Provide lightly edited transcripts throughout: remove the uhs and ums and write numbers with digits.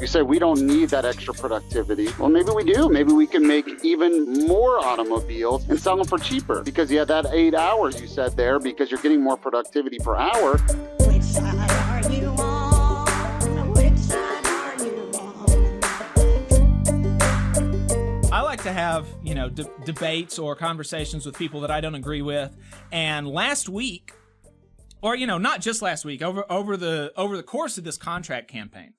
You say we don't need that extra productivity. Well, maybe we do. Maybe we can make even more automobiles and sell them for cheaper because you have that 8 hours you said there because you're getting more productivity per hour. Which side are you on? Which side are you on? I like to have, debates or conversations with people that I don't agree with. And last week, or, not just last week, over the course of this contract campaign,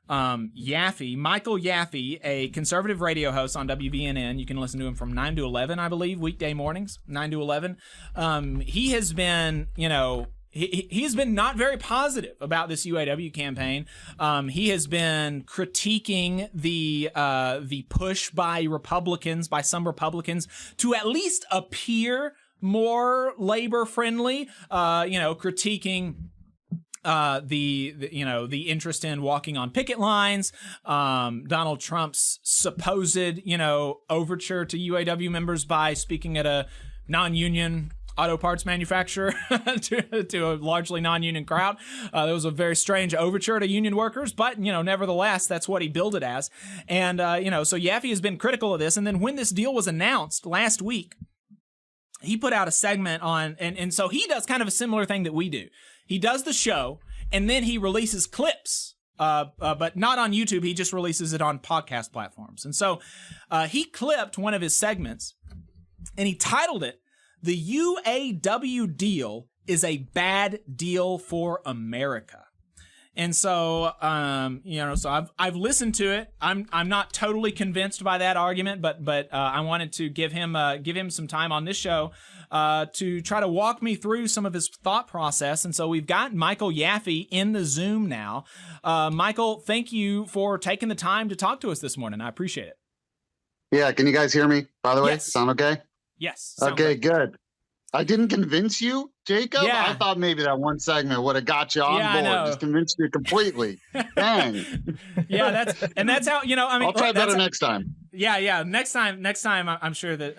Yaffee, Michael Yaffee, a conservative radio host on WVNN, you can listen to him from 9 to 11, I believe, weekday mornings, 9 to 11. He has been, he has been not very positive about this UAW campaign. He has been critiquing the push by some Republicans, to at least appear more labor friendly, critiquing the interest in walking on picket lines, Donald Trump's supposed, overture to UAW members by speaking at a non-union auto parts manufacturer to a largely non-union crowd. There was a very strange overture to union workers, but, nevertheless, that's what he billed it as. And, so Yaffee has been critical of this. And then when this deal was announced last week, he put out a segment on, and so he does kind of a similar thing that we do. He does the show, and then he releases clips, but not on YouTube. He just releases it on podcast platforms. And so he clipped one of his segments, and he titled it, "The UAW Deal is a Bad Deal for America." And so, so I've listened to it. I'm not totally convinced by that argument, but I wanted to give him some time on this show to try to walk me through some of his thought process. And so we've got Michael Yaffee in the Zoom now. Michael, thank you for taking the time to talk to us this morning. I appreciate it. Yeah, can you guys hear me, by the way? Yes. Sound okay? Yes. Okay, good. I didn't convince you, Jacob? Yeah. I thought maybe that one segment would have got you on board. I know. Just convinced you completely. Dang. Yeah, that's how, I'll try better next time. Yeah. Next time, I'm sure that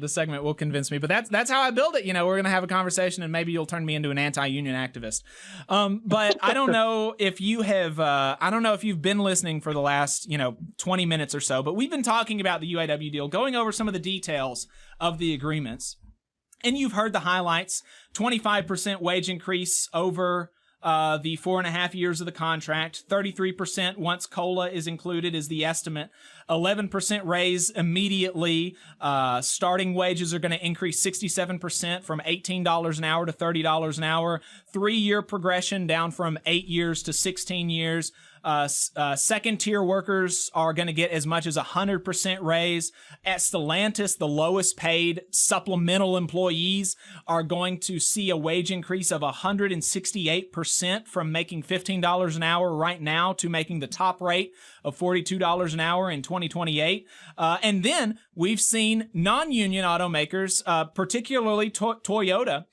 the segment will convince me. But that's how I build it. We're gonna have a conversation, and maybe you'll turn me into an anti-union activist. But I don't know if you have. I don't know if you've been listening for the last 20 minutes or so. But we've been talking about the UAW deal, going over some of the details of the agreements. And you've heard the highlights: 25% wage increase over the 4.5 years of the contract, 33% once COLA is included is the estimate, 11% raise immediately. Starting wages are going to increase 67% from $18 an hour to $30 an hour. 3-year progression down from 8 years to 16 years. Second tier workers are going to get as much as 100% raise. At Stellentis, the lowest paid supplemental employees are going to see a wage increase of 168% from making $15 an hour right now to making the top rate of $42 an hour in 2028. And then we've seen non-union automakers, particularly Toyota,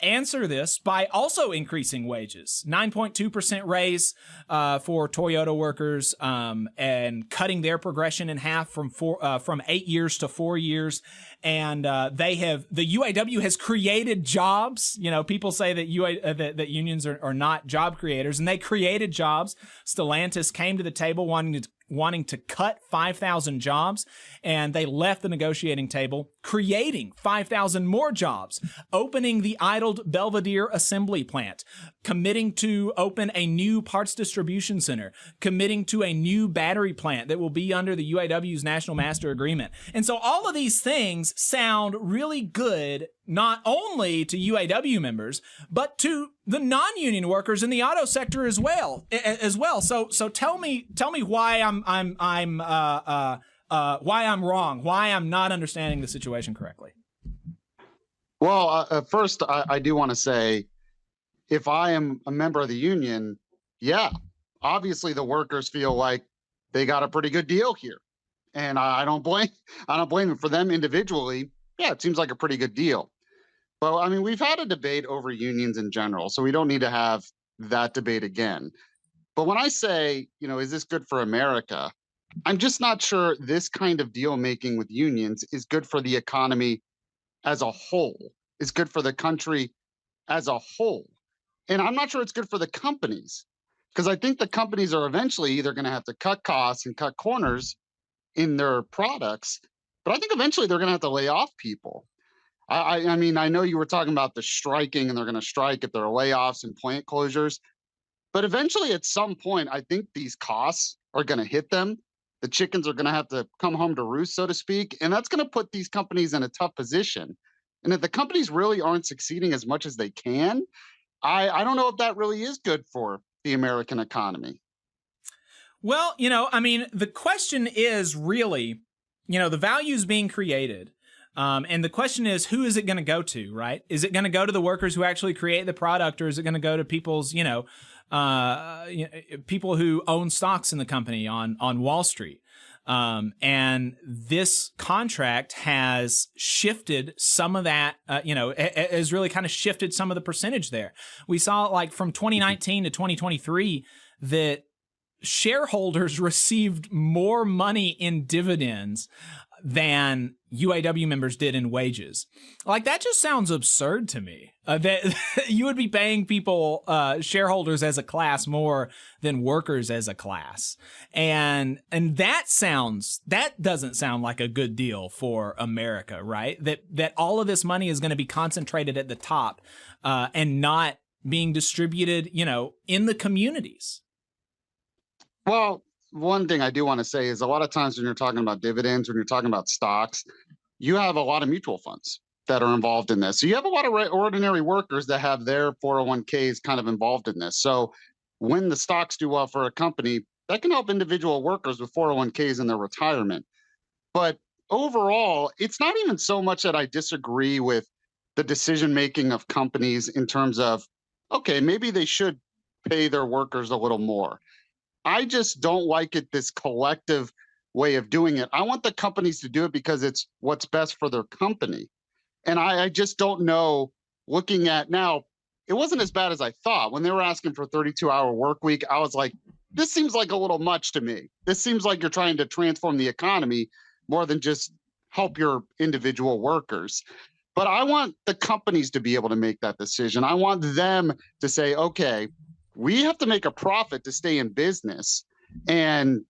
answer this by also increasing wages. 9.2% raise for Toyota workers, and cutting their progression in half from 8 years to 4 years. And the UAW has created jobs. People say that that unions are not job creators, and they created jobs. Stellantis came to the table wanting to cut 5,000 jobs, and they left the negotiating table, creating 5,000 more jobs, opening the idled Belvedere assembly plant, committing to open a new parts distribution center, committing to a new battery plant that will be under the UAW's National Master Agreement. And so all of these things sound really good, not only to UAW members, but to the non-union workers in the auto sector as well. So tell me why why I'm wrong, why I'm not understanding the situation correctly. Well, first, I do want to say, if I am a member of the union, yeah, obviously the workers feel like they got a pretty good deal here, and I don't blame them. For them individually, yeah, it seems like a pretty good deal. But I mean, we've had a debate over unions in general, so we don't need to have that debate again. But when I say, is this good for America? I'm just not sure this kind of deal making with unions is good for the economy as a whole, is good for the country as a whole. And I'm not sure it's good for the companies, Because I think the companies are eventually either going to have to cut costs and cut corners in their products, but I think eventually they're going to have to lay off people. I mean, I know you were talking about the striking and they're going to strike if there are layoffs and plant closures, but eventually at some point, I think these costs are going to hit them. The chickens are going to have to come home to roost, so to speak. And that's going to put these companies in a tough position. And if the companies really aren't succeeding as much as they can, I don't know if that really is good for the American economy. Well, I mean, the question is really, the value is being created. And the question is, who is it going to go to, right? Is it going to go to the workers who actually create the product, or is it going to go to people's, people who own stocks in the company on Wall Street? And this contract has shifted some of that, has really kind of shifted some of the percentage there. We saw like from 2019 to 2023 that shareholders received more money in dividends than UAW members did in wages. Like, that just sounds absurd to me. That you would be paying people, shareholders as a class, more than workers as a class, and that doesn't sound like a good deal for America, right? That all of this money is going to be concentrated at the top, and not being distributed, in the communities. Well, one thing I do want to say is a lot of times when you're talking about dividends, when you're talking about stocks, you have a lot of mutual funds that are involved in this. So you have a lot of ordinary workers that have their 401ks kind of involved in this. So when the stocks do well for a company, that can help individual workers with 401ks in their retirement. But overall, it's not even so much that I disagree with the decision making of companies in terms of, okay, maybe they should pay their workers a little more. I just don't like it, this collective way of doing it. I want the companies to do it because it's what's best for their company. And I just don't know, looking at now, it wasn't as bad as I thought. When they were asking for a 32-hour work week, I was like, this seems like a little much to me. This seems like you're trying to transform the economy more than just help your individual workers. But I want the companies to be able to make that decision. I want them to say, okay, we have to make a profit to stay in business. And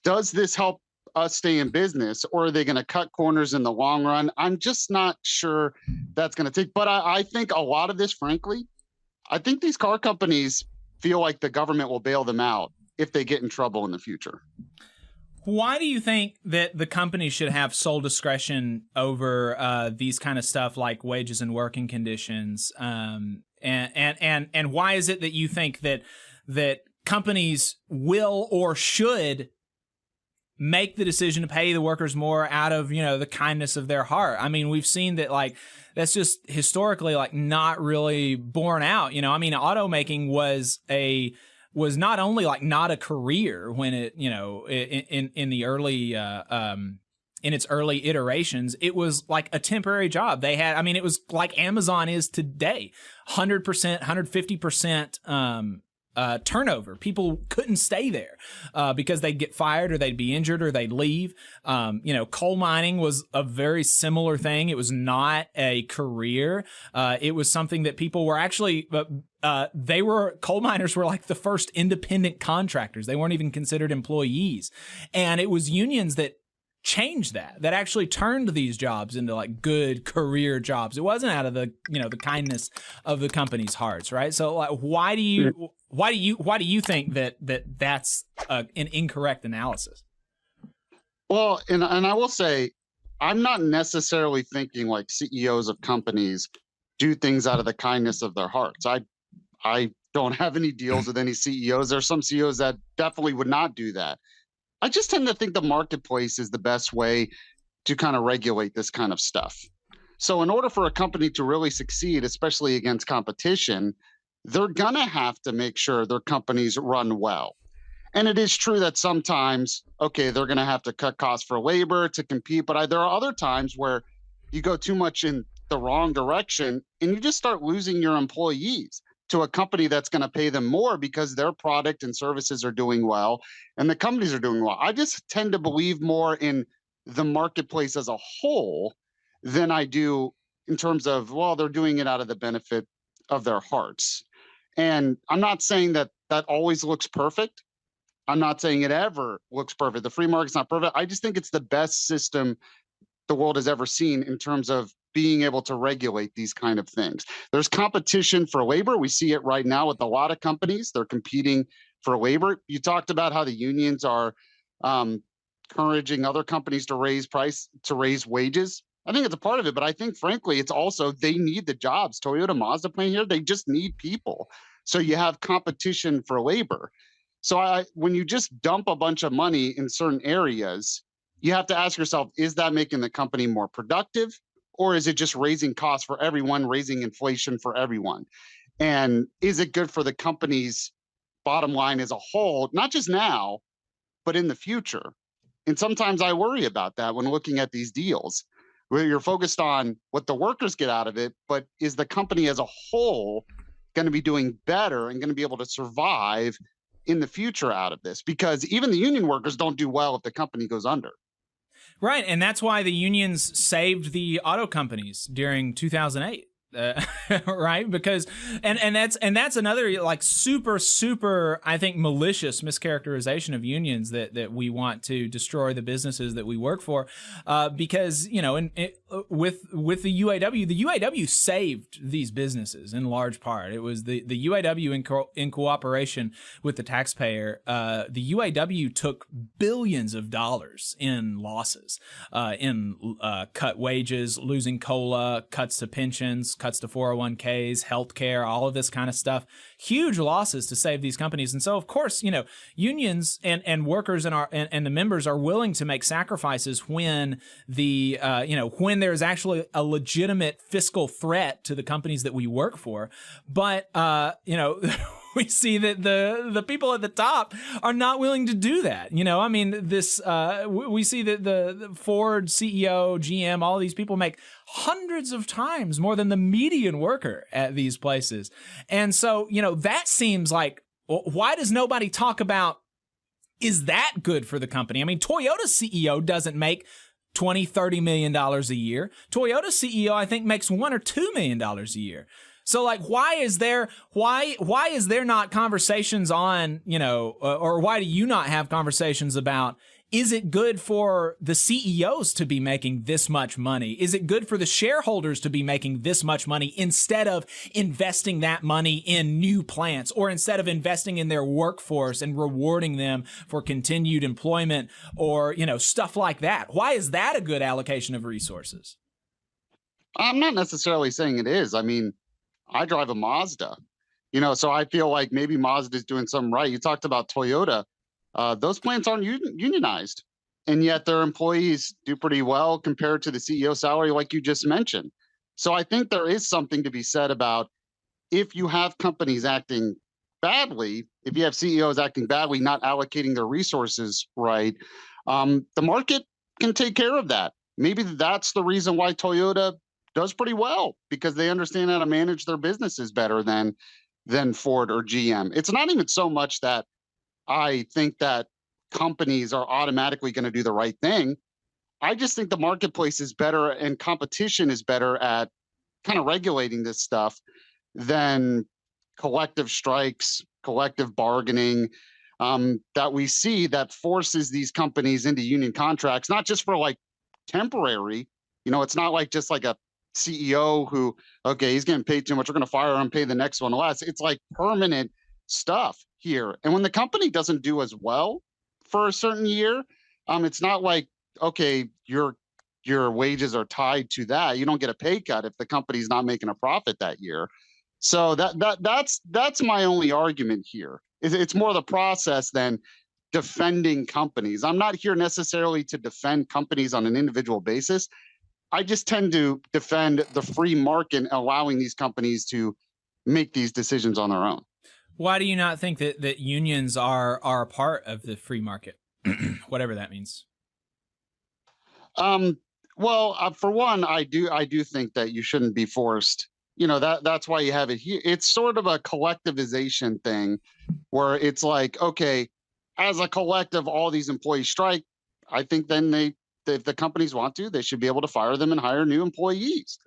does this help us stay in business, or are they going to cut corners in the long run? I'm just not sure that's going to take. But I think a lot of this, frankly, I think these car companies feel like the government will bail them out if they get in trouble in the future. Why do you think that the company should have sole discretion over these kind of stuff like wages and working conditions? And why is it that you think that companies will or should make the decision to pay the workers more out of, the kindness of their heart? I mean, we've seen that, like, that's just historically, like, not really borne out. I mean, automaking was not only like not a career when it, in the early in its early iterations, it was like a temporary job. They had, I mean, it was like Amazon is today, 100%, 150% turnover. People couldn't stay there because they'd get fired or they'd be injured or they'd leave. Coal mining was a very similar thing. It was not a career. It was something that people were actually, coal miners were like the first independent contractors. They weren't even considered employees. And it was unions that changed that actually turned these jobs into like good career jobs. It wasn't out of the the kindness of the company's hearts, right? So like, why do you think that's an incorrect analysis? Well, and I will say, I'm not necessarily thinking like CEOs of companies do things out of the kindness of their hearts. I don't have any deals with any CEOs. There's some CEOs that definitely would not do that. I just tend to think the marketplace is the best way to kind of regulate this kind of stuff. So in order for a company to really succeed, especially against competition, they're going to have to make sure their companies run well. And it is true that sometimes, okay, they're going to have to cut costs for labor to compete, but there are other times where you go too much in the wrong direction and you just start losing your employees to a company that's going to pay them more because their product and services are doing well and the companies are doing well. I just tend to believe more in the marketplace as a whole than I do in terms of, well, they're doing it out of the benefit of their hearts. And I'm not saying that that always looks perfect. I'm not saying it ever looks perfect. The free market's not perfect. I just think it's the best system the world has ever seen in terms of being able to regulate these kind of things. There's competition for labor. We see it right now with a lot of companies. They're competing for labor. You talked about how the unions are encouraging other companies to raise wages. I think it's a part of it, but I think frankly, it's also they need the jobs. Toyota, Mazda plant here, they just need people. So you have competition for labor. So when you just dump a bunch of money in certain areas, you have to ask yourself, is that making the company more productive? Or is it just raising costs for everyone, raising inflation for everyone? And is it good for the company's bottom line as a whole, not just now, but in the future? And sometimes I worry about that when looking at these deals, where you're focused on what the workers get out of it, but is the company as a whole going to be doing better and going to be able to survive in the future out of this? Because even the union workers don't do well if the company goes under. Right, and that's why the unions saved the auto companies during 2008. Right, because and that's another like super I think malicious mischaracterization of unions that we want to destroy the businesses that we work for, because with the UAW saved these businesses in large part. It was the UAW in cooperation with the taxpayer. The UAW took billions of dollars in losses, in cut wages, losing COLA, cuts to pensions, cuts to 401ks, healthcare, all of this kind of stuff. Huge losses to save these companies. And so, of course, unions and workers and the members are willing to make sacrifices when when there's actually a legitimate fiscal threat to the companies that we work for. But, we see that the people at the top are not willing to do that. We see that the Ford CEO, GM, all of these people make hundreds of times more than the median worker at these places. And so, that seems like, why does nobody talk about, is that good for the company? I mean, Toyota's CEO doesn't make $20-30 million a year. Toyota's CEO, I think, makes $1 or $2 million a year. So like, why is there not conversations on, or why do you not have conversations about, is it good for the CEOs to be making this much money? Is it good for the shareholders to be making this much money instead of investing that money in new plants, or instead of investing in their workforce and rewarding them for continued employment, or, stuff like that? Why is that a good allocation of resources? I'm not necessarily saying it is. I mean, I drive a Mazda, so I feel like maybe Mazda is doing something right. You talked about Toyota. Those plants aren't unionized, and yet their employees do pretty well compared to the CEO salary, like you just mentioned. So I think there is something to be said about, if you have companies acting badly, if you have CEOs acting badly, not allocating their resources right, the market can take care of that. Maybe that's the reason why Toyota does pretty well, because they understand how to manage their businesses better than Ford or GM. It's not even so much that I think that companies are automatically going to do the right thing. I just think the marketplace is better and competition is better at kind of regulating this stuff than collective strikes, collective bargaining, that we see that forces these companies into union contracts, not just for like temporary. It's not like just like a CEO who, okay, he's getting paid too much, we're going to fire him, pay the next one less. It's like permanent stuff here. And when the company doesn't do as well for a certain year, it's not like, okay, your wages are tied to that. You don't get a pay cut if the company's not making a profit that year. So that's my only argument here. It's more the process than defending companies. I'm not here necessarily to defend companies on an individual basis. I just tend to defend the free market, allowing these companies to make these decisions on their own. Why do you not think that unions are a part of the free market, whatever that means? Well, for one, I do think that you shouldn't be forced. That's why you have it here. It's sort of a collectivization thing, where it's like, okay, as a collective, all these employees strike. I think then if the companies want to, they should be able to fire them and hire new employees.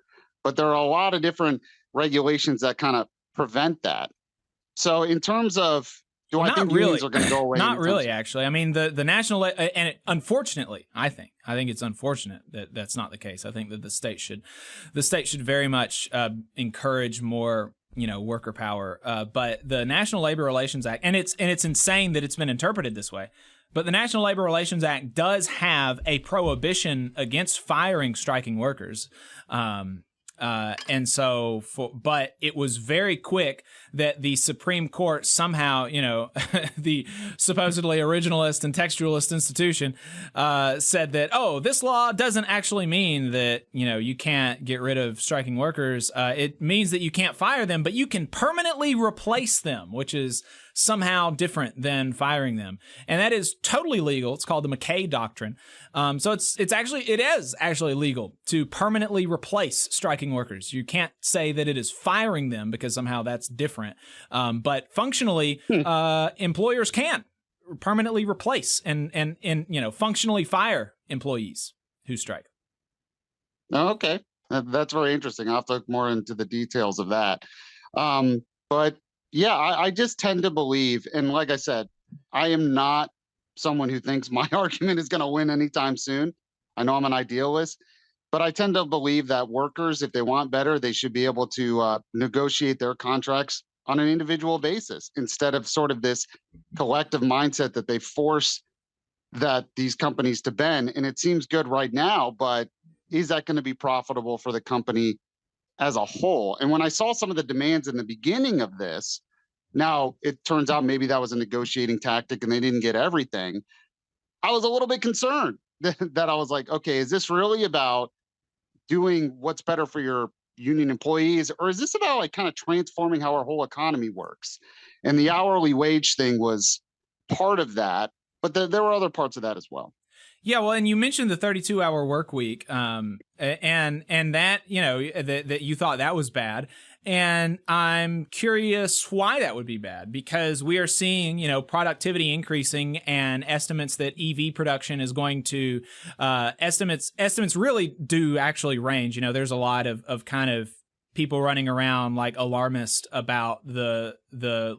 But there are a lot of different regulations that kind of prevent that. So in terms of Do I Not think really. unions are going to go away? Not anytime really, soon? actually. I mean, the national and unfortunately, I think it's unfortunate that that's not the case. I think that the state should very much encourage more, worker power. But the National Labor Relations Act, and it's insane that it's been interpreted this way. But the National Labor Relations Act does have a prohibition against firing striking workers. But it was very quick that the Supreme Court somehow, the supposedly originalist and textualist institution, said that, this law doesn't actually mean that, you can't get rid of striking workers. It means that you can't fire them, but you can permanently replace them, which is somehow different than firing them. And that is totally legal. It's called the McKay Doctrine. So it is actually legal to permanently replace striking workers. You can't say that it is firing them because somehow that's different. But functionally, employers can permanently replace and functionally fire employees who strike. Okay. That's very interesting. I'll have to look more into the details of that. But yeah, I just tend to believe, and like I said, I am not someone who thinks my argument is going to win anytime soon. I know I'm an idealist, but I tend to believe that workers, if they want better, they should be able to negotiate their contracts on an individual basis instead of sort of this collective mindset that they force that these companies to bend. And it seems good right now, but is that going to be profitable for the company as a whole? And when I saw some of the demands in the beginning of this, now it turns out maybe that was a negotiating tactic and they didn't get everything. I was a little bit concerned that I was like, okay, is this really about doing what's better for your union employees, or is this about like kind of transforming how our whole economy works? And the hourly wage thing was part of that, but there were other parts of that as well. Yeah, well, and you mentioned the 32-hour work week, and that, that you thought that was bad. And I'm curious why that would be bad, because we are seeing, productivity increasing and estimates that EV production is going to, estimates really do actually range. There's a lot of kind of people running around like alarmist about the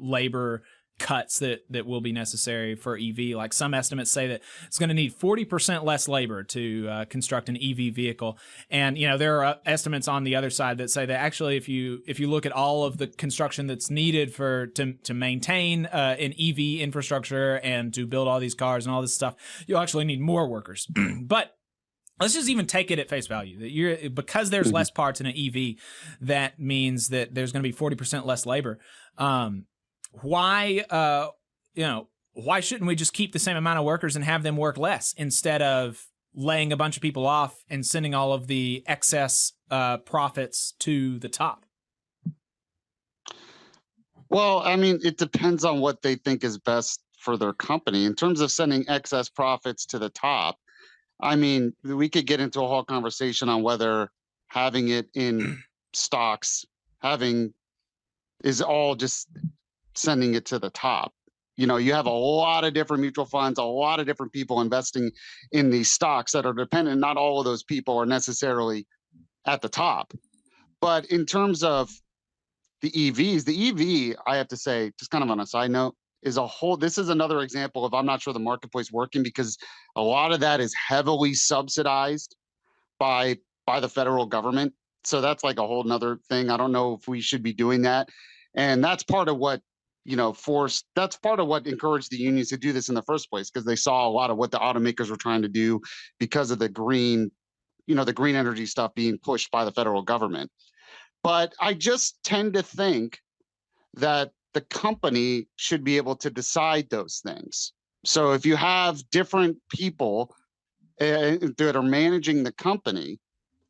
labor cuts that will be necessary for EV. Like some estimates say that it's going to need 40% less labor to construct an EV vehicle. And, there are estimates on the other side that say that actually if you look at all of the construction that's needed to maintain an EV infrastructure and to build all these cars and all this stuff, you'll actually need more workers. But let's just even take it at face value that because there's less parts in an EV, that means that there's going to be 40% less labor. Why shouldn't we just keep the same amount of workers and have them work less instead of laying a bunch of people off and sending all of the excess profits to the top? Well, I mean, it depends on what they think is best for their company. In terms of sending excess profits to the top, I mean, we could get into a whole conversation on whether having it in stocks, is all just sending it to the top. You have a lot of different mutual funds, a lot of different people investing in these stocks that are dependent. Not all of those people are necessarily at the top. But in terms of the EVs, the EV, I have to say, just kind of on a side note, this is another example of, I'm not sure the marketplace working, because a lot of that is heavily subsidized by the federal government. So that's like a whole nother thing. I don't know if we should be doing that. And that's part of what, that's part of what encouraged the unions to do this in the first place, because they saw a lot of what the automakers were trying to do because of the green energy stuff being pushed by the federal government. But I just tend to think that the company should be able to decide those things. So if you have different people that are managing the company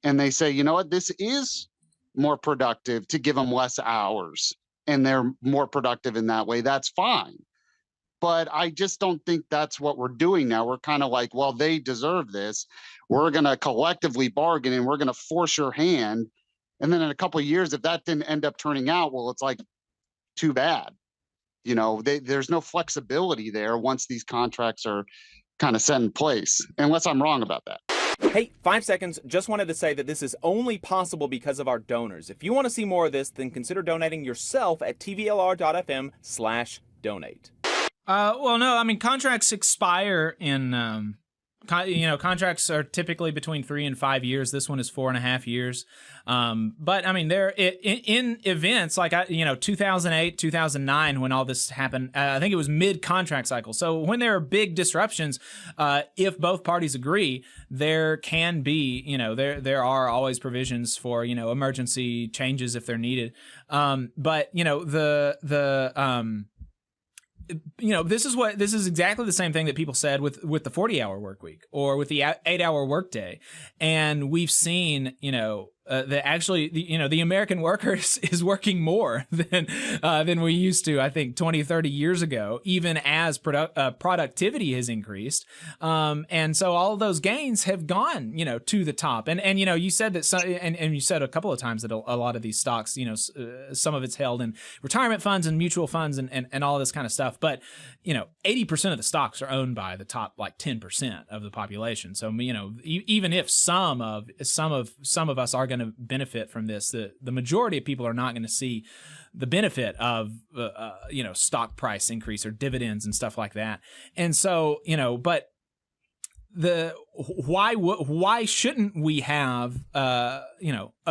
and they say, you know what, this is more productive to give them less hours, and they're more productive in that way, that's fine. But I just don't think that's what we're doing now. We're kind of like, well, they deserve this. We're going to collectively bargain and we're going to force your hand. And then in a couple of years, if that didn't end up turning out, well, it's like, too bad. There's no flexibility there once these contracts are kind of set in place, unless I'm wrong about that. Hey, 5 seconds. Just wanted to say that this is only possible because of our donors. If you want to see more of this, then consider donating yourself at tvlr.fm/donate. Well, no, I mean, contracts expire in, contracts are typically between 3 and 5 years. This one is 4.5 years. But I mean, in events like, 2008, 2009, when all this happened, I think it was mid contract cycle. So when there are big disruptions, if both parties agree, there can be, there are always provisions for, emergency changes if they're needed. But this is exactly the same thing that people said with the 40-hour work week or with the 8-hour workday. And we've seen, that actually, the American worker is working more than we used to, I think, 20, 30 years ago, even as productivity has increased. And so all of those gains have gone, to the top. And you said that, and you said a couple of times that a lot of these stocks, some of it's held in retirement funds and mutual funds and all this kind of stuff. But, 80% of the stocks are owned by the top, like 10% of the population. So, even if some of us are going to benefit from this, the majority of people are not going to see the benefit of stock price increase or dividends and stuff like that. And so but why shouldn't we have a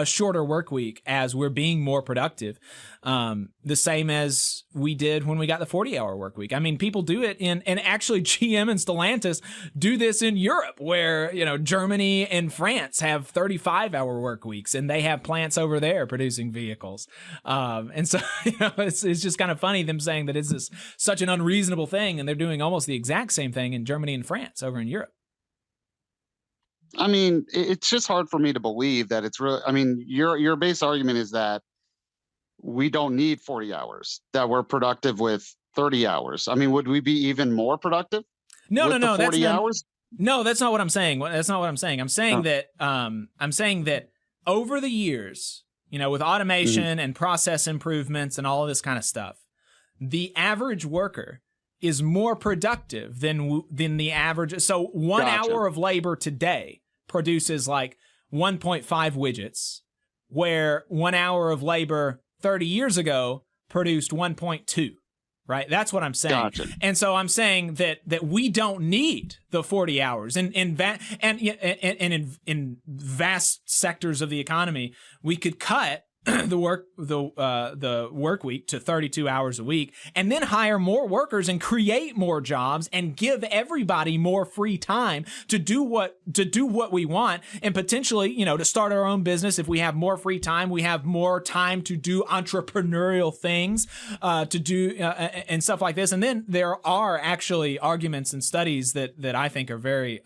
shorter work week as we're being more productive, the same as we did when we got the 40-hour work week? I mean, people do it and actually GM and Stellantis do this in Europe, where Germany and France have 35-hour work weeks, and they have plants over there producing vehicles. And so it's just kind of funny them saying that it's such an unreasonable thing, and they're doing almost the exact same thing in Germany and France over in Europe. I mean, it's just hard for me to believe that it's really, I mean, your base argument is that we don't need 40 hours, that we're productive with 30 hours. I mean, would we be even more productive? No, with the 40 hours? No, that's not what I'm saying. That's not what I'm saying. I'm saying that over the years, with automation and process improvements and all of this kind of stuff, the average worker is more productive than the average. So 1 hour of labor today produces like 1.5 widgets, where 1 hour of labor 30 years ago produced 1.2. Right? That's what I'm saying. Gotcha. And so I'm saying that we don't need the 40 hours. And in vast sectors of the economy, we could cut the work week to 32 hours a week, and then hire more workers and create more jobs and give everybody more free time to do what we want, and potentially, to start our own business. If we have more free time, we have more time to do entrepreneurial things, to do and stuff like this. And then there are actually arguments and studies that I think are very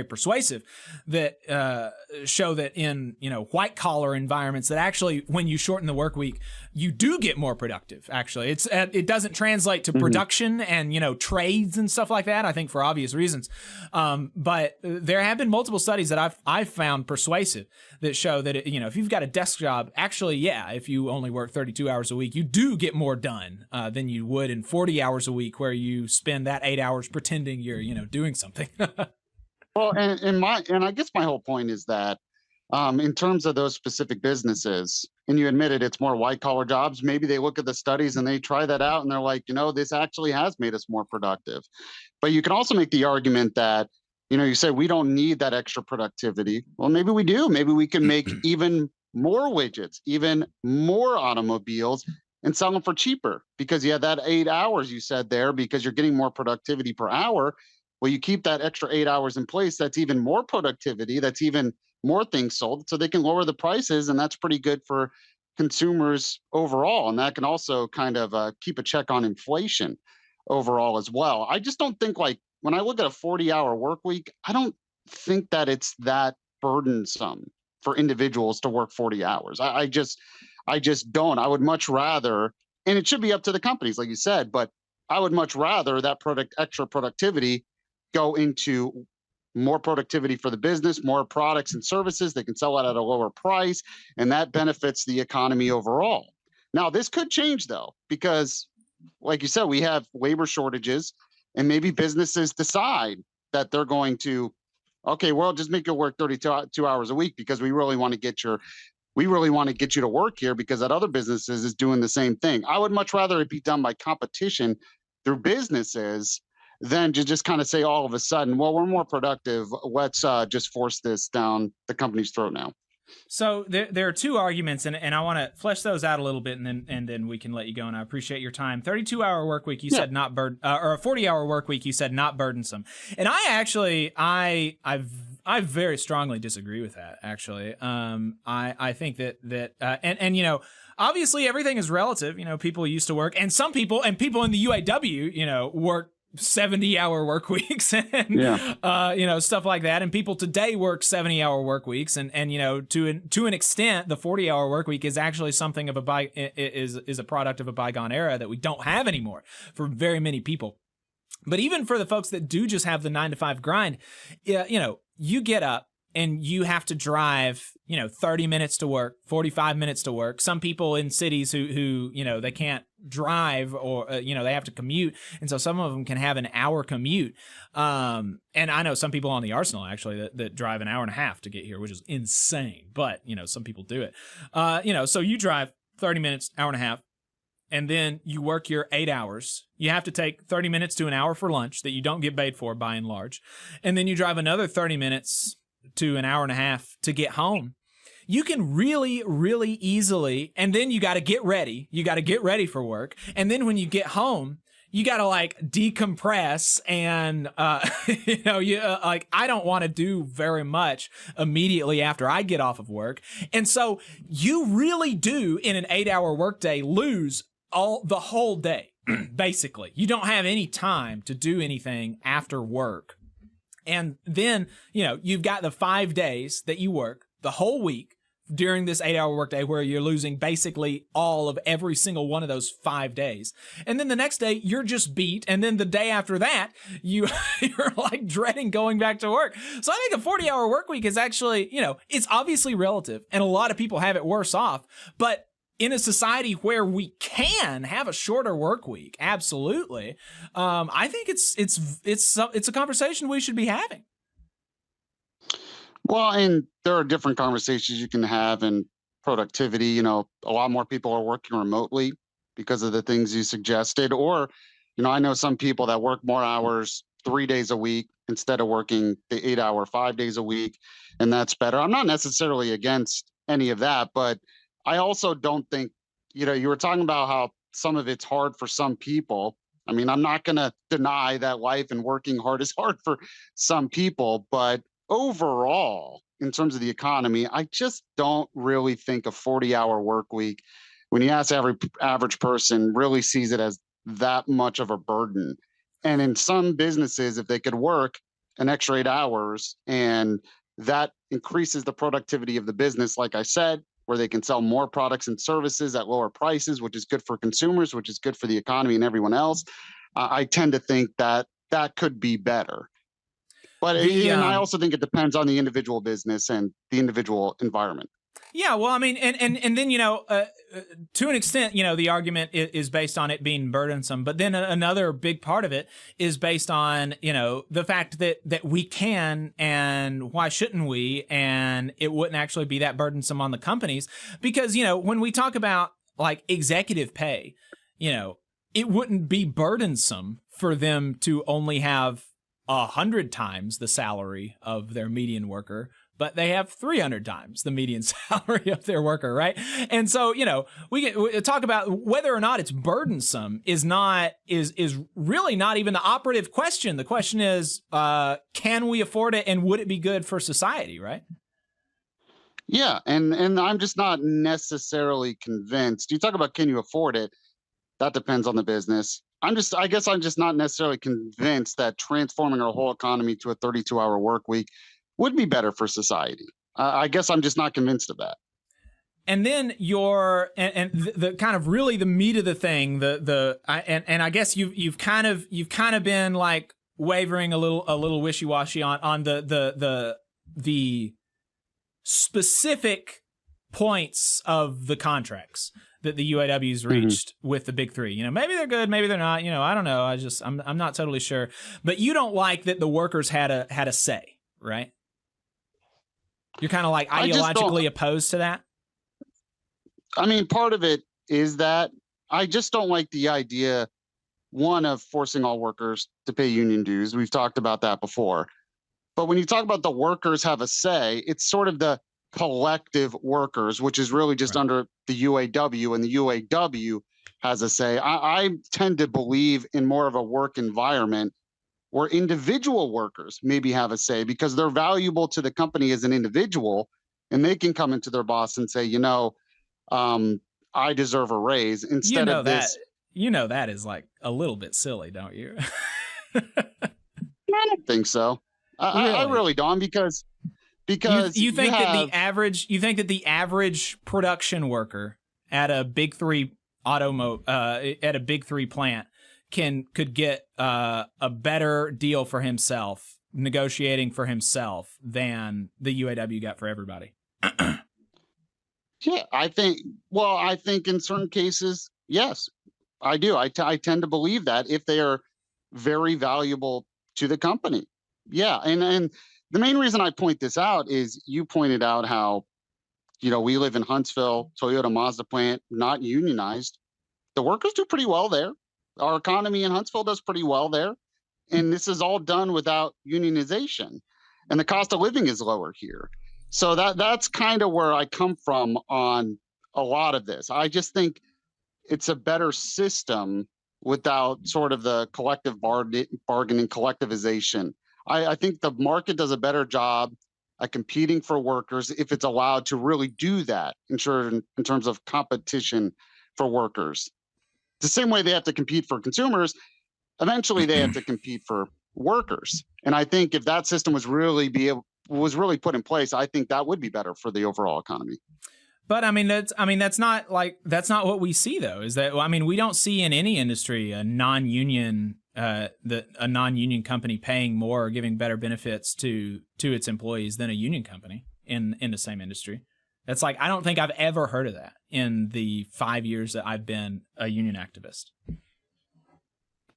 persuasive, that show that in white collar environments, that actually when you shorten the work week, you do get more productive. Actually, it doesn't translate to production and trades and stuff like that, I think, for obvious reasons. But there have been multiple studies that I've found persuasive that show that if you've got a desk job, actually, if you only work 32 hours a week, you do get more done than you would in 40 hours a week, where you spend that 8 hours pretending you're doing something. Well, and I guess my whole point is that in terms of those specific businesses, and you admitted it's more white collar jobs, maybe they look at the studies and they try that out and they're like, this actually has made us more productive. But you can also make the argument that, you say we don't need that extra productivity. Well, maybe we do. Maybe we can make even more widgets, even more automobiles, and sell them for cheaper, because you have that 8 hours you said there, because you're getting more productivity per hour. Well, you keep that extra 8 hours in place, that's even more productivity, that's even more things sold, so they can lower the prices, and that's pretty good for consumers overall. And that can also kind of keep a check on inflation overall as well. I just don't think, like, when I look at a 40-hour work week, I don't think that it's that burdensome for individuals to work 40 hours. I just don't. I would much rather, and it should be up to the companies, like you said, but I would much rather that extra productivity go into more productivity for the business, more products and services. They can sell it at a lower price, and that benefits the economy overall. Now, this could change, though, because, like you said, we have labor shortages, and maybe businesses decide that they're going to, okay, well, just make it work 32 hours a week, because we really want to get you to work here, because that other businesses is doing the same thing. I would much rather it be done by competition through businesses than to just kind of say all of a sudden, well, we're more productive. Let's just force this down the company's throat now. So there are two arguments, and I want to flesh those out a little bit, and then we can let you go. And I appreciate your time. 32-hour work week, you said not or a 40-hour work week, you said not burdensome. And I very strongly disagree with that. Actually, I think that and you know, obviously everything is relative. You know, people used to work, and people in the UAW, you know, work 70-hour work weeks and you know, stuff like that, and people today work 70-hour work weeks, and you know, to an extent the 40-hour work week is actually something of is a product of a bygone era that we don't have anymore for very many people. But even for the folks that do just have the 9-to-5 grind, you know, you get up and you have to drive, you know, 30 minutes to work, 45 minutes to work. Some people in cities who you know, they can't drive, or you know, they have to commute, and so some of them can have an hour commute. And I know some people on the Arsenal actually that drive an hour and a half to get here, which is insane. But you know, some people do it. You know, so you drive 30 minutes, hour and a half, and then you work your 8 hours. You have to take 30 minutes to an hour for lunch that you don't get paid for by and large, and then you drive another 30 minutes to an hour and a half to get home. You can really, really easily, and then you got to get ready. You got to get ready for work. And then when you get home, you got to like decompress and, you know, like I don't want to do very much immediately after I get off of work. And so you really do in an 8-hour workday lose the whole day, basically. You don't have any time to do anything after work. And then, you know, you've got the 5 days that you work the whole week during this 8-hour workday where you're losing basically all of every single one of those 5 days. And then the next day you're just beat. And then the day after that, you're like dreading going back to work. So I think a 40-hour work week is actually, you know, it's obviously relative, and a lot of people have it worse off, but in a society where we can have a shorter work week, absolutely, I think it's a conversation we should be having. Well, and there are different conversations you can have in productivity. You know, a lot more people are working remotely because of the things you suggested. Or, you know, I know some people that work more hours 3 days a week instead of working the 8-hour 5 days a week, and that's better. I'm not necessarily against any of that, but I also don't think, you know, you were talking about how some of it's hard for some people. I mean, I'm not going to deny that life and working hard is hard for some people, but overall, in terms of the economy, I just don't really think a 40-hour work week, when you ask every average person, really sees it as that much of a burden. And in some businesses, if they could work an extra 8 hours and that increases the productivity of the business, like I said, where they can sell more products and services at lower prices, which is good for consumers, which is good for the economy and everyone else. I tend to think that that could be better. But and I also think it depends on the individual business and the individual environment. Yeah, well, I mean, and then, you know, to an extent, you know, the argument is based on it being burdensome, but then another big part of it is based on, you know, the fact that we can, and why shouldn't we, and it wouldn't actually be that burdensome on the companies, because, you know, when we talk about like executive pay, you know, it wouldn't be burdensome for them to only have 100 times the salary of their median worker, but they have 300 times the median salary of their worker, right? And so, you know, we talk about whether or not it's burdensome is really not even the operative question. The question is, can we afford it, and would it be good for society, right? Yeah, and I'm just not necessarily convinced. You talk about can you afford it? That depends on the business. I guess I'm just not necessarily convinced that transforming our whole economy to a 32-hour work week would be better for society. I guess I'm just not convinced of that. And then the kind of really the meat of the thing, and I guess you've kind of been like wavering a little wishy-washy on the specific points of the contracts that the UAW's reached with the big three. You know, maybe they're good, maybe they're not. You know, I don't know. I'm not totally sure. But you don't like that the workers had a say, right? You're kind of like ideologically opposed to that. I mean, part of it is that I just don't like the idea one of forcing all workers to pay union dues. We've talked about that before. But when you talk about the workers have a say, it's sort of the collective workers, which is really just Right. under the UAW, and the UAW has a say. I tend to believe in more of a work environment where individual workers maybe have a say because they're valuable to the company as an individual, and they can come into their boss and say, I deserve a raise instead of this. That is like a little bit silly, don't you? I don't think so. I really don't because you think that the average production worker at a big three at a big three plant could get a better deal for himself, negotiating for himself, than the UAW got for everybody. Yeah, I think in certain cases, yes, I do. I tend to believe that if they are very valuable to the company. Yeah. And the main reason I point this out is you pointed out how, we live in Huntsville, Toyota Mazda plant, not unionized. The workers do pretty well there. Our economy in Huntsville does pretty well there. And this is all done without unionization. And the cost of living is lower here. So that's kind of where I come from on a lot of this. I just think it's a better system without sort of the collective bargaining, collectivization. I think the market does a better job at competing for workers if it's allowed to really do that, in terms of competition for workers. The same way they have to compete for consumers, eventually they have to compete for workers. And I think if that system was really put in place, I think that would be better for the overall economy. But that's not what we see though. Is that, we don't see in any industry a non-union company paying more or giving better benefits to its employees than a union company in the same industry. That's like, I don't think I've ever heard of that in the 5 years that I've been a union activist.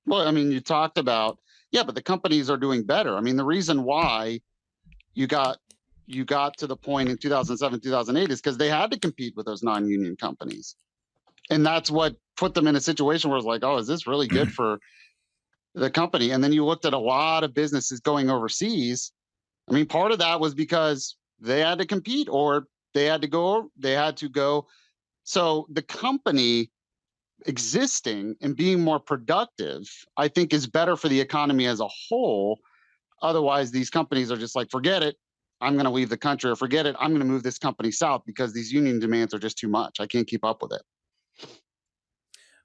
Well, you talked about, but the companies are doing better. The reason why you got to the point in 2007, 2008 is because they had to compete with those non-union companies. And that's what put them in a situation where it's like, oh, is this really good for the company? And then you looked at a lot of businesses going overseas. Part of that was because they had to compete, or they had to go. So the company existing and being more productive, I think, is better for the economy as a whole. Otherwise, these companies are just like, forget it, I'm going to leave the country, or forget it, I'm going to move this company south because these union demands are just too much. I can't keep up with it.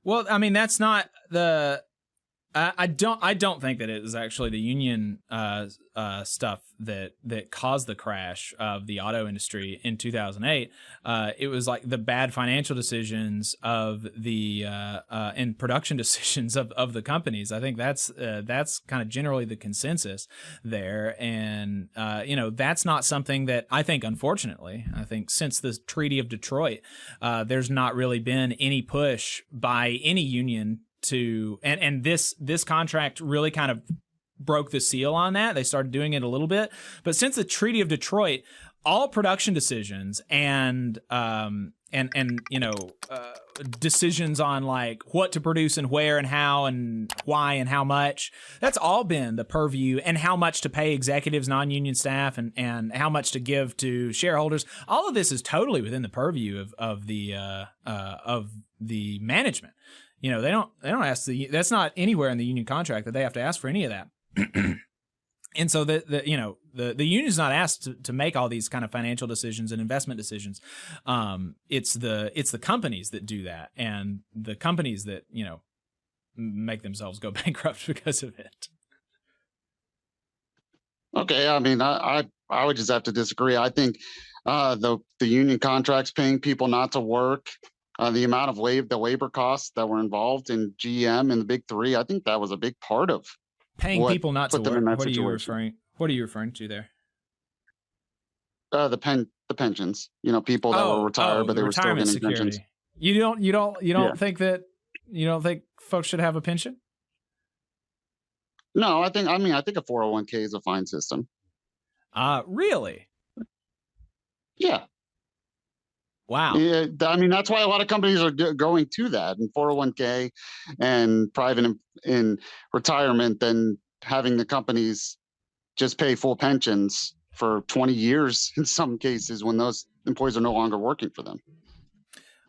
Well, that's not the. I don't think that it was actually the union stuff that caused the crash of the auto industry in 2008. It was like the bad financial decisions of the and production decisions of the companies. I think that's kind of generally the consensus there, and that's not something that I think, unfortunately, since the Treaty of Detroit, there's not really been any push by any union to, and this contract really kind of broke the seal on that. They started doing it a little bit, but since the Treaty of Detroit, all production decisions and decisions on like what to produce and where and how and why and how much, that's all been the purview, and how much to pay executives, non-union staff, and how much to give to shareholders. All of this is totally within the purview of the management. They don't ask that's not anywhere in the union contract that they have to ask for any of that. And so the union's not asked to make all these kind of financial decisions and investment decisions. It's the companies that do that, and the companies that, make themselves go bankrupt because of it. Okay. I would just have to disagree. I think the union contracts paying people not to work, the amount of the labor costs that were involved in GM and the big three, I think that was a big part of paying people not to work. What What are you referring to there? The pensions. People that were retired, but they were still getting pensions. You don't think folks should have a pension? No, I think a 401k is a fine system. Really? Yeah. Wow. Yeah, I mean, that's why a lot of companies are going to that and 401k and private in retirement than having the companies just pay full pensions for 20 years in some cases when those employees are no longer working for them.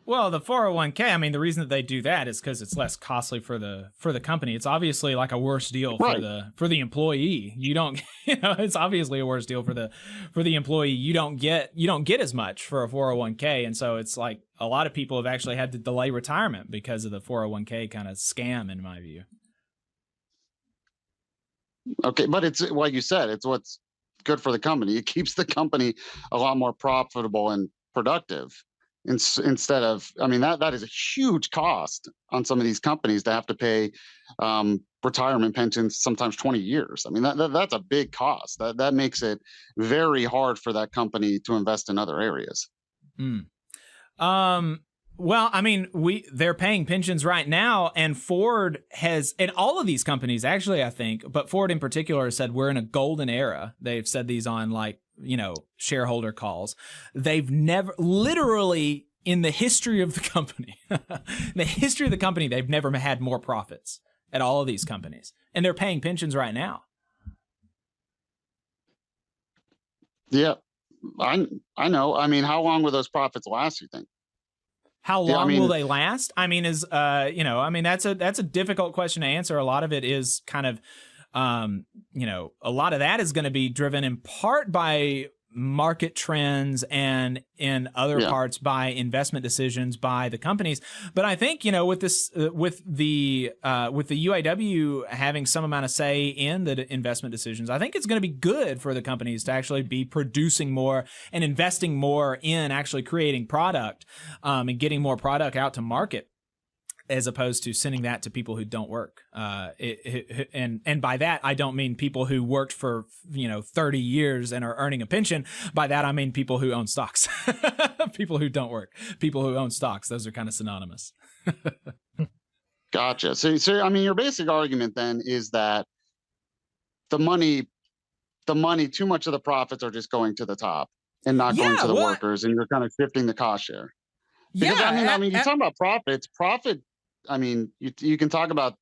Well, the 401k, I mean, the reason that they do that is because it's less costly for the company. It's obviously like a worse deal for Right. the employee. You don't, it's obviously a worse deal for the employee. You don't get as much for a 401k, and so it's like a lot of people have actually had to delay retirement because of the 401k kind of scam, in my view. Okay, but it's like you said, it's what's good for the company. It keeps the company a lot more profitable and productive. Instead of, I mean, that is a huge cost on some of these companies to have to pay retirement pensions, sometimes 20 years. I mean, that's a big cost. That makes it very hard for that company to invest in other areas. Mm. Well, I mean, they're paying pensions right now, and Ford has, and all of these companies actually, I think, but Ford in particular has said we're in a golden era. They've said these on shareholder calls. They've never, literally in the history of the company, they've never had more profits at all of these companies, and they're paying pensions right now. Yeah, I know. I mean, how long will those profits last, you think? How Yeah, I long will mean, they last? I mean, I mean, that's a difficult question to answer. A lot of it is kind of, a lot of that is going to be driven in part by market trends and in other yeah. parts by investment decisions by the companies. But I think, with this, with the UAW having some amount of say in the investment decisions, I think it's going to be good for the companies to actually be producing more and investing more in actually creating product, and getting more product out to market, as opposed to sending that to people who don't work. And by that, I don't mean people who worked for 30 years and are earning a pension. By that, I mean people who own stocks. People who don't work. People who own stocks. Those are kind of synonymous. Gotcha. So I mean, your basic argument then is that the money, too much of the profits are just going to the top and not going Yeah, to the well, workers, and you're kind of shifting the cost share. Because yeah, you talk about profits, profit. I mean, you can talk about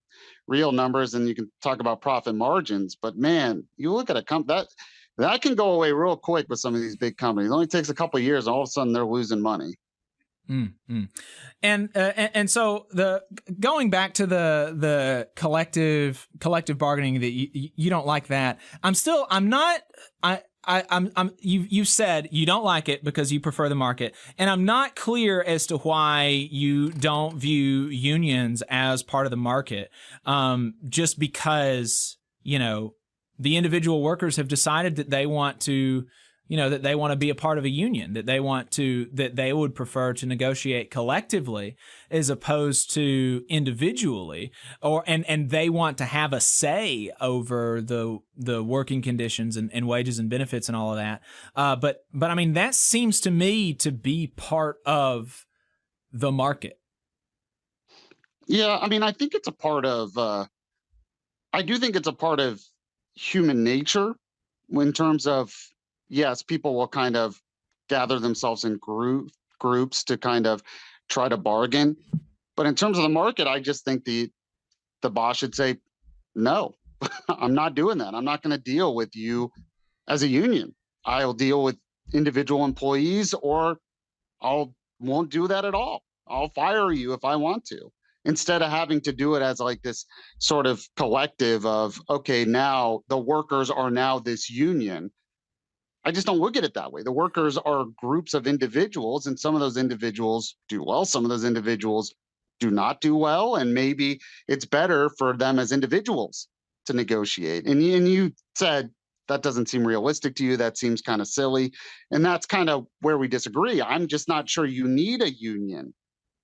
real numbers and you can talk about profit margins, but man, you look at that can go away real quick with some of these big companies. It only takes a couple of years, and all of a sudden they're losing money. Mm-hmm. And so going back to the collective bargaining, that you don't like that. You said you don't like it because you prefer the market, and I'm not clear as to why you don't view unions as part of the market. Just because the individual workers have decided that they want to. That they want to be a part of a union, that they would prefer to negotiate collectively as opposed to individually, and they want to have a say over the working conditions and wages and benefits and all of that. But I mean, that seems to me to be part of the market. Yeah, I mean, I think it's a part of. I do think it's a part of human nature, in terms of. Yes, people will kind of gather themselves in groups to kind of try to bargain. But in terms of the market, I just think the boss should say, no, I'm not doing that. I'm not going to deal with you as a union. I'll deal with individual employees, or won't do that at all. I'll fire you if I want to, instead of having to do it as like this sort of collective of, okay, now the workers are now this union. I just don't look at it that way. The workers are groups of individuals, and some of those individuals do well. Some of those individuals do not do well. And maybe it's better for them as individuals to negotiate. And you said that doesn't seem realistic to you. That seems kind of silly. And that's kind of where we disagree. I'm just not sure you need a union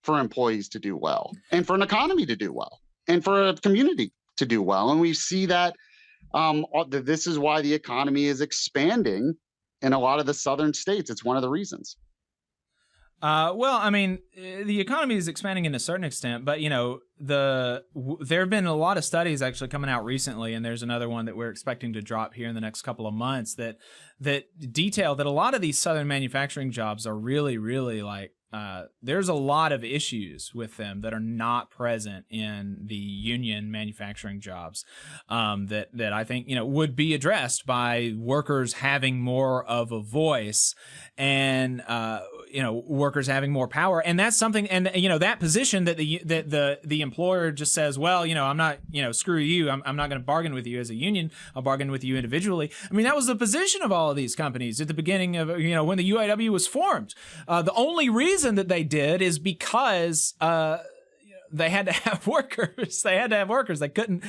for employees to do well, and for an economy to do well, and for a community to do well. And we see that this is why the economy is expanding in a lot of the southern states. It's one of the reasons. Well, I mean, the economy is expanding in a certain extent, but there have been a lot of studies actually coming out recently, and there's another one that we're expecting to drop here in the next couple of months that detail that a lot of these southern manufacturing jobs are really, really like there's a lot of issues with them that are not present in the union manufacturing jobs, that I think, would be addressed by workers having more of a voice and, workers having more power. And that's something, and, that position that the employer just says, well, I'm not, screw you. I'm not going to bargain with you as a union. I'll bargain with you individually. I mean, that was the position of all of these companies at the beginning of, when the UAW was formed. The only reason that they did is because they had to have workers. They had to have workers. They couldn't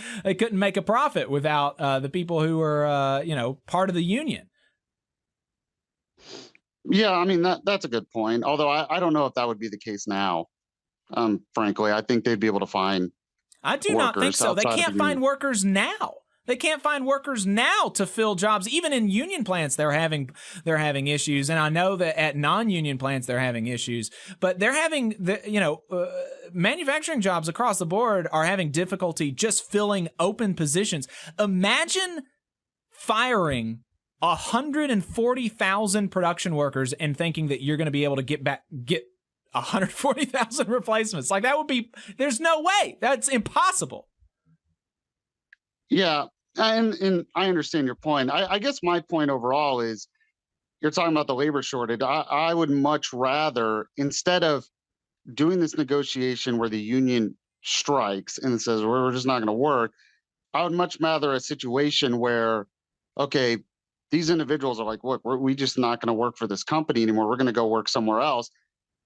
make a profit without the people who were part of the union. Yeah, I mean that's a good point. Although I don't know if that would be the case now. Frankly, I think they'd be able to find. I do not think so. They can't find workers now. They can't find workers now to fill jobs. Even in union plants, they're having issues. And I know that at non-union plants, they're having issues. But they're having manufacturing jobs across the board are having difficulty just filling open positions. Imagine firing 140,000 production workers and thinking that you're going to be able to get 140,000 replacements. Like that would be. There's no way. That's impossible. Yeah. And I understand your point. I guess my point overall is you're talking about the labor shortage. I would much rather, instead of doing this negotiation where the union strikes and says, we're just not going to work, I would much rather a situation where, okay, these individuals are like, look, we just not going to work for this company anymore. We're going to go work somewhere else.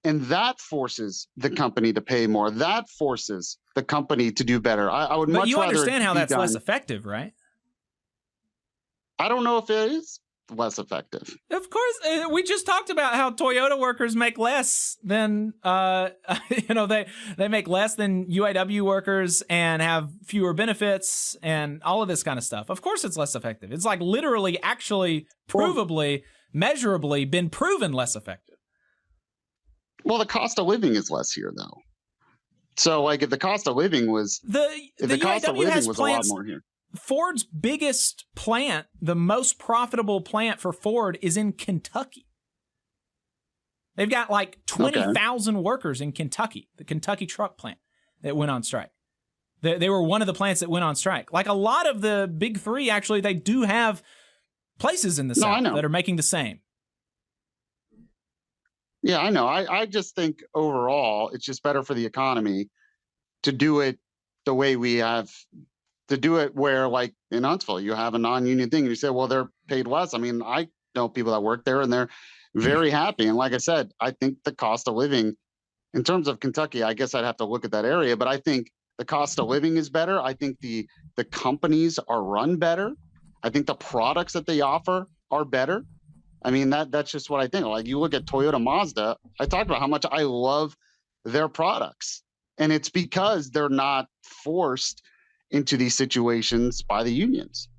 And that forces the company to pay more. That forces the company to do better. I would much rather. But you understand how that's less effective, right? I don't know if it is less effective. Of course, we just talked about how Toyota workers make less than they make less than UAW workers and have fewer benefits and all of this kind of stuff. Of course, it's less effective. It's like literally, actually, provably, measurably been proven less effective. Well, the cost of living is less here, though. So, like, if the cost of living was the cost of living was a lot more here. Ford's biggest plant, the most profitable plant for Ford, is in Kentucky. They've got like 20,000 workers in Kentucky, the Kentucky truck plant that went on strike. They were one of the plants that went on strike. Like a lot of the big three, actually, they do have places in the South that are making the same. Yeah, I know. I just think overall, it's just better for the economy to do it the way we have. To do it where, like in Huntsville, you have a non-union thing. And you say, well, they're paid less. I mean, I know people that work there and they're very happy. And like I said, I think the cost of living in terms of Kentucky, I guess I'd have to look at that area, but I think the cost of living is better. I think the companies are run better. I think the products that they offer are better. I mean, that's just what I think. Like you look at Toyota Mazda, I talked about how much I love their products. And it's because they're not forced into these situations by the unions.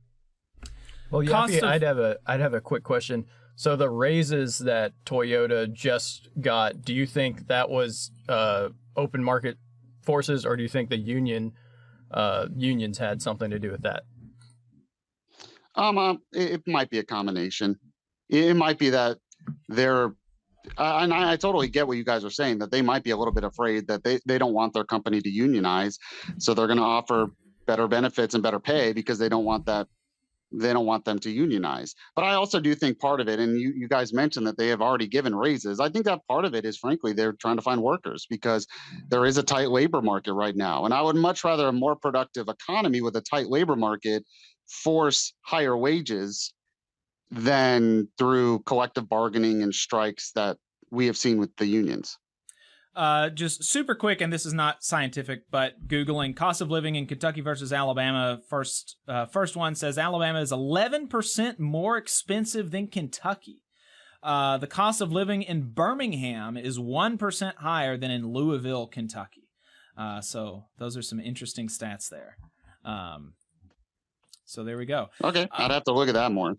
Well, Yaffee, I'd have a quick question. So the raises that Toyota just got, do you think that was open market forces, or do you think the unions had something to do with that? It might be a combination. It might be that they're, and I totally get what you guys are saying, that they might be a little bit afraid that they don't want their company to unionize, so they're going to offer better benefits and better pay because they don't want that. They don't want them to unionize. But I also do think part of it, and you guys mentioned that they have already given raises. I think that part of it is, frankly, they're trying to find workers because there is a tight labor market right now. And I would much rather a more productive economy with a tight labor market force higher wages than through collective bargaining and strikes that we have seen with the unions. Just super quick, and this is not scientific, but Googling cost of living in Kentucky versus Alabama. First one says Alabama is 11% more expensive than Kentucky. The cost of living in Birmingham is 1% higher than in Louisville, Kentucky. So those are some interesting stats there. So there we go. Okay, I'd have to look at that more.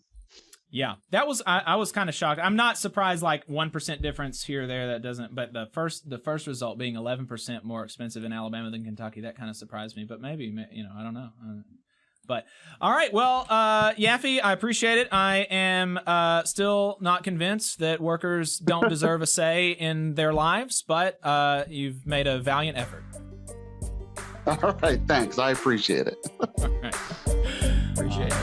Yeah, that was I was kind of shocked. I'm not surprised, like 1% difference here or there. That doesn't, but the first result being 11% more expensive in Alabama than Kentucky, that kind of surprised me. But maybe, I don't know. But all right, well, Yaffee, I appreciate it. I am still not convinced that workers don't deserve a say in their lives, but you've made a valiant effort. All right, thanks. I appreciate it. All right. Appreciate it.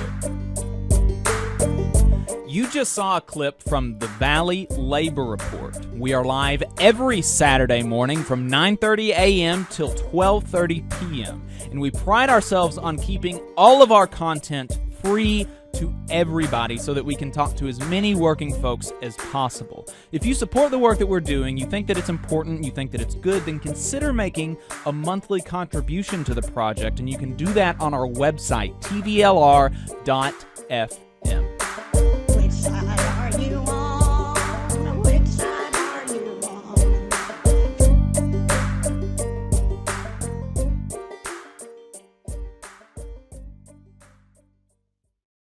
You just saw a clip from the Valley Labor Report. We are live every Saturday morning from 9:30 a.m. till 12:30 p.m. And we pride ourselves on keeping all of our content free to everybody so that we can talk to as many working folks as possible. If you support the work that we're doing, you think that it's important, you think that it's good, then consider making a monthly contribution to the project, and you can do that on our website, tvlr.fm.